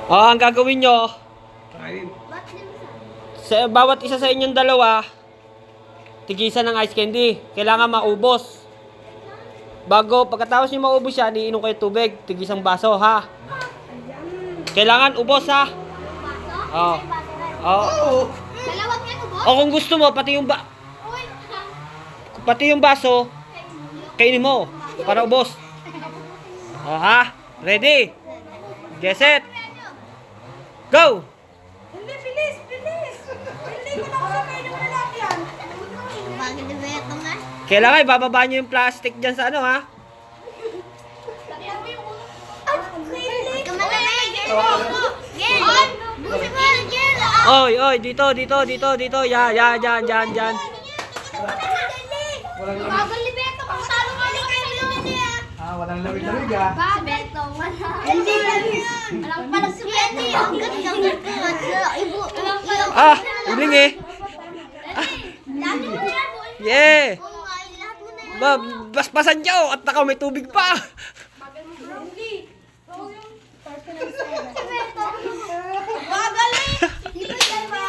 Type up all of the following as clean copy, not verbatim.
Ang gagawin nyo, sa bawat isa sa inyong dalawa, tigisan ng ice candy. Kailangan maubos. Pagkatapos nyo maubos yan, iinom kayo tubig. Tigisang baso, ha? Kailangan ubos, ha? Oo. O kung gusto mo, pati yung baso, kainin mo. Para ubos. O, ha? Ready? Get set. Go! Hindi, bilis! Hindi ko na ako sa kainin mo na lang yan. Bakit na ba ito nga? Kailangan ibababa nyo yung plastic dyan sa ano, ha? Oy, dito. Yan. Bagal ni Beto, kung talo nga lang kayo niya. Walang lamig-lamig ah. Ba, Beto, wala. Hindi alam pa lang si Beto. Hanggat hanggat ko. Alam pa lang. Uling eh. Dami mo na yan, boy. Yeah. Oo nga, lahat mo na yan. Basbasan nyo at naka may tubig pa. Si Beto. Bagal eh. Di ba yan ba?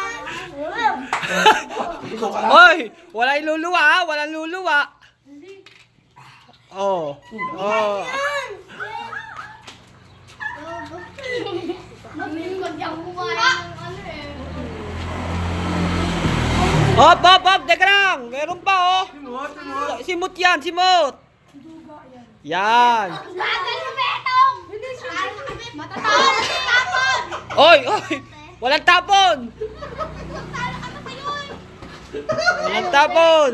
Oy, wala iluluwa, ha? Walang luluwa. Oh. Mamingkod yung kumain ng ano eh. Hop, teka lang. Meron pa, oh. Simot yan. Yan. Bagal ni Beto. Matatapon. Oy. Walang tapon. Walang tapon.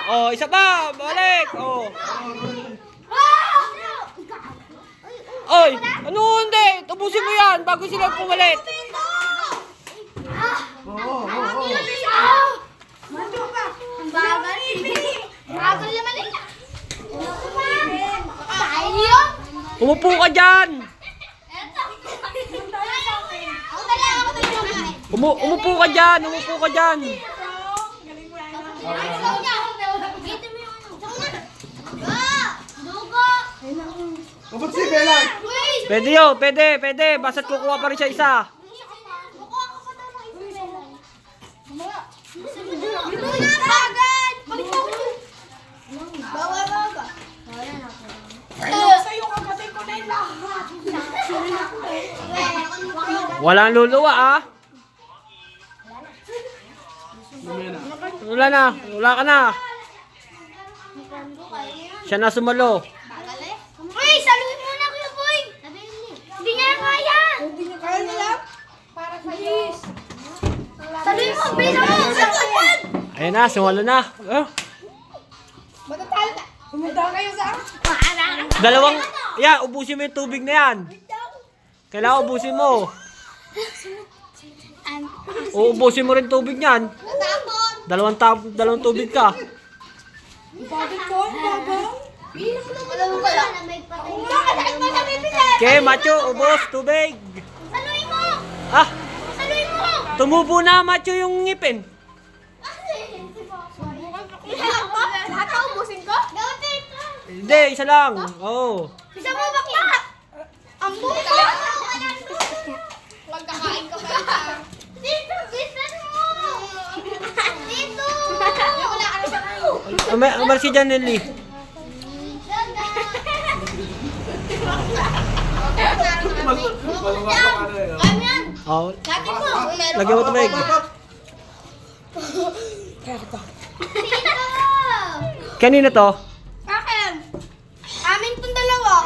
Oh, isa pa. Balik. Oh. Oy, ano hindi? Tapusin mo yan bago sila pumalit. Bagal naman eh. Tayo. Umupo ka dyan. Umupo ka dyan. Kapag si Bella! Pwede yun, pwede. Basta't kukuha pa rin siya isa. Sa'yo kapatid ko na yung lahat. Walang luluwa, ah. Wala ka na. Siya na sumalo. Uy, saluhin mo na Kuya Boy. Hindi niya na kaya. Hindi niyo kaya nila? Para sa'yo. Saluhin mo, Beto. Ayun na, sumalo na. Matatalo na. Humanda kayo sa Dalawang, ubusin mo yung tubig na yan. Kailangan ubusin mo. Uubusin mo rin tubig niyan. Dalawang tubig ka. bakit ko? Bagal? Alam mo kaya na may patay. Bakit mo sabi pinag? Okay, Macho, ubos, tubig. Saluhin mo. Saluhin mo. Tumubo na, Macho, yung ngipin. Lahat na ubusin ko? Gawin ko. Hindi, isa lang. Oo. Bisa mo bakla. Ang buko. Magkakain ka pa. Dito, bisan mo. Dito. Wala ka na siya kayo. Umar si Janelli. Oh, lagyan mo tubig. Dito. Kanina to? Akin. Amin tong dalawa.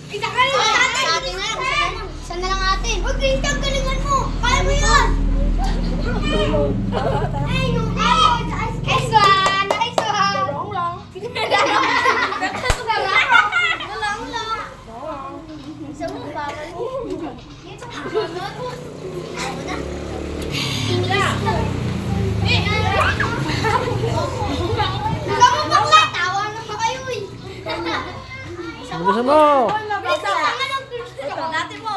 Isa ka rin sa atin. Atin na lang. Isa na lang atin. Huwag rin kang galingan mo. Kaya mo yun. Ay, yung Nice one. Nice one. Wrong lang. Walang lang. Isa mo, bawal mo. Ako na. Ikaw mo bakla. Tawa na pa kayo eh. Gusto mo? Ito, anong gusto dati mo?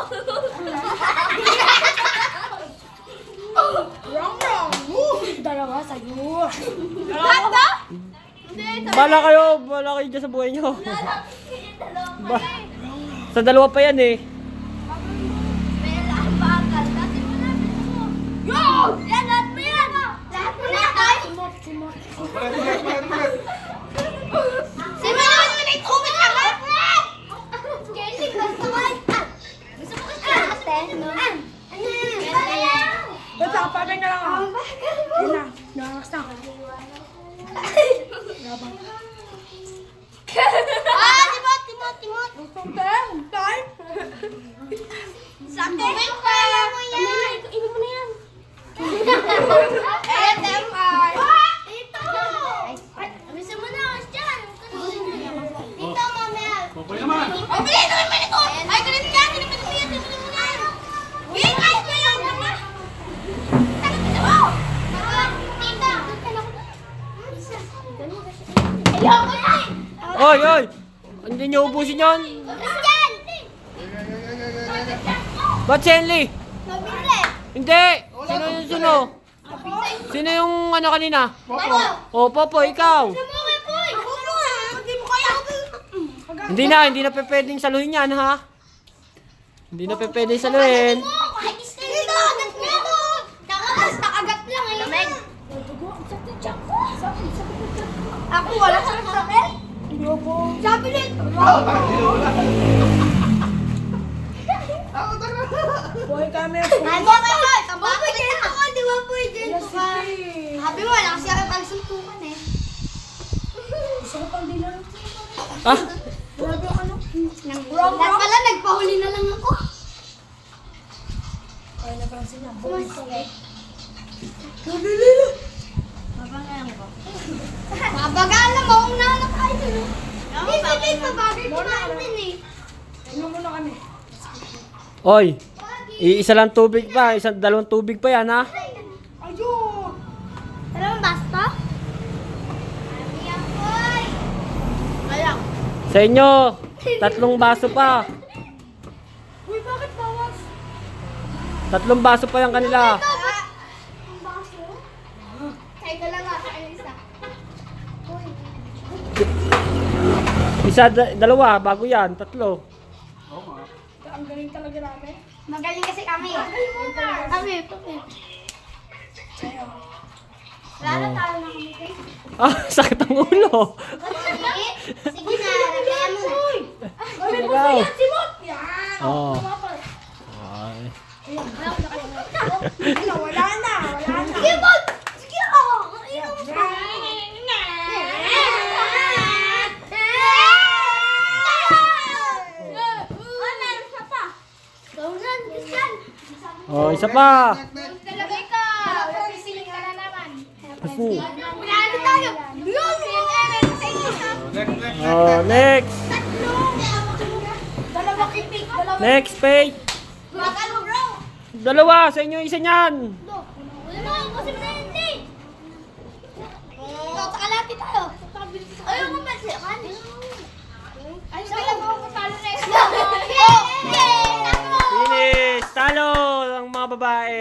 Wrong. Dalawa sa'yo. Lahat ba? Bala kayo dyan sa buhay nyo. Dalawa. Ba- Sa dalawa pa yan eh. May lahat bakal. Dati mo na, bilis mo. Yo! Yan, lahat mo yan. Lahat mo na. Simot. Palit. Simot naman mo na itumit ka ba? Kelly, gusto mo. Gusto mo kasi ate, no? Ano yan? Ba't nakapagay na lang ako? Yun na, nakakas na ako. Timot. Time? Sa akin. Kaya mo yan. Iba mo na yan. ASMR. Ito. Bisa mo na. Diyan. Dito, mamel. Popoy naman. Oh, bilhin naman man ito. Ay, ganito yan. Ganito yan. Ganito mo na. Bilhin kayo mo yan. Ganito mo. Tita. Ayoko na. Oy! Hindi niyo ubusin yun. Diyan. Ba't si Henley? Mabili. Hindi! Sino? Sino yung ano kanina? Popo. Oh, Popo, ikaw. Ako mo ah. Hindi mo kaya. Hindi na pwedeng saluhin yan, ha? Hindi na pwedeng saluhin. Dito, agat nga to. Nakagat lang eh. Lamig. Ako wala sakit. Sabi nito. Boy kami. Ano ba ito? Bakit ito ko? Di ba po dito ka? Sabi mo, wala kasi ako pagsuntukan eh. Gusto ko pang dinan. Ah, Grabe ang ano. Lahat pala, nagpahuli na lang ako. Ay, napansin niya. Sumasakit. Lulululu. Mabagal na, mauna na tayo. Hindi, mabagay ko na din eh. Inom muna kami. oy. Isa lang tubig pa. Dalawang tubig pa yan, ha? Ayun. Alam mo, basta? Alam. Sa inyo, 3 baso pa. Uy, bakit bawas? 3 baso pa yan kanila. Ang baso? Teka lang nga, sa isa. Dalawa, bago yan. 3. Ang galing talaga namin. Magaling kasi kami. Kami. Wala na tayo na kami. Ah, sakit ang ulo. Sige na, lagayan mo na. Ikaw. Simot! Yan! Oh. Ay, Ay. wala na. Sige mo! Sige ako! Inom pa! Meron siya pa. Kaunan, Christian. Oh, isa pa. Talagay ka. Pisiling ka na naman. Afu. Pinalo tayo. Yun! Sa inyo. Oh, next. Dalawang ipik. Next page. Bakal mo, bro. 2 sa inyo, isa niyan. Wala na, kasi na hindi. Sa kalati tayo. Ayaw mo ba siya? Ay, sabi lang ako matalo na yun. Finish. Talo ang mga babae.